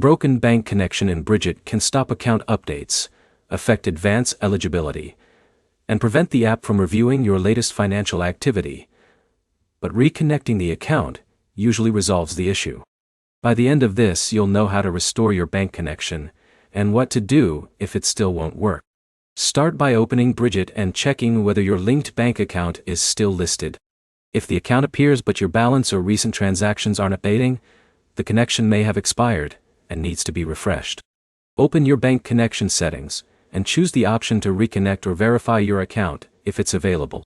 broken bank connection in Brigit can stop account updates, affect advance eligibility, and prevent the app from reviewing your latest financial activity. But reconnecting the account usually resolves the issue. By the end of this, you'll know how to restore your bank connection and what to do if it still won't work. Start by opening Brigit and checking whether your linked bank account is still listed. If the account appears but your balance or recent transactions aren't updating, the connection may have expired and needs to be refreshed. Open your bank connection settings and choose the option to reconnect or verify your account if it's available.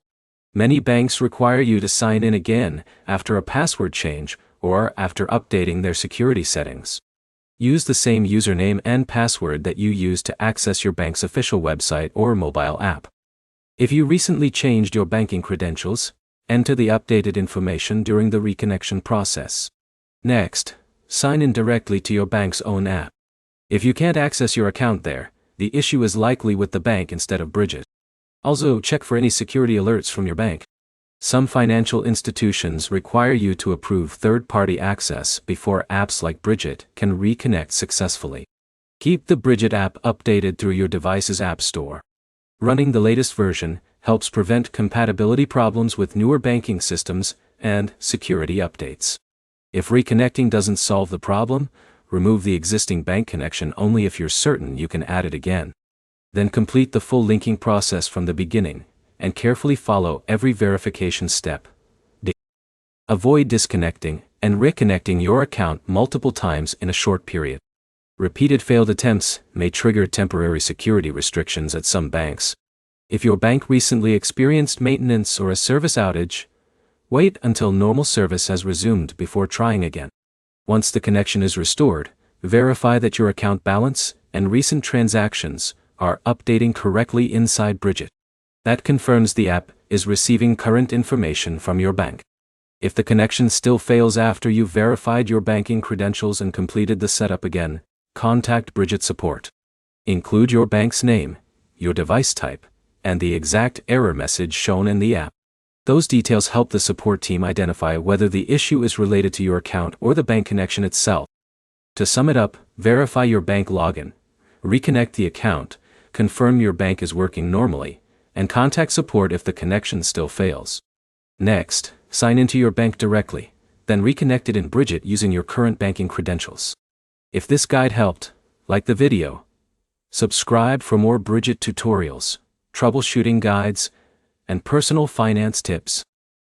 Many banks require you to sign in again after a password change or after updating their security settings. Use the same username and password that you use to access your bank's official website or mobile app. If you recently changed your banking credentials, enter the updated information during the reconnection process. Next, sign in directly to your bank's own app. If you can't access your account there, the issue is likely with the bank instead of Brigit. Also, check for any security alerts from your bank. Some financial institutions require you to approve third-party access before apps like Brigit can reconnect successfully. Keep the Brigit app updated through your device's app store. Running the latest version helps prevent compatibility problems with newer banking systems and security updates. If reconnecting doesn't solve the problem, remove the existing bank connection only if you're certain you can add it again. Then complete the full linking process from the beginning, and carefully follow every verification step. Avoid disconnecting and reconnecting your account multiple times in a short period. Repeated failed attempts may trigger temporary security restrictions at some banks. If your bank recently experienced maintenance or a service outage, wait until normal service has resumed before trying again. Once the connection is restored, verify that your account balance and recent transactions are updating correctly inside Brigit. That confirms the app is receiving current information from your bank. If the connection still fails after you've verified your banking credentials and completed the setup again, contact Brigit support. Include your bank's name, your device type, and the exact error message shown in the app. Those details help the support team identify whether the issue is related to your account or the bank connection itself. To sum it up, verify your bank login, reconnect the account, confirm your bank is working normally, and contact support if the connection still fails. Next, sign into your bank directly, then reconnect it in Brigit using your current banking credentials. If this guide helped, like the video. Subscribe for more Brigit tutorials, troubleshooting guides, and personal finance tips.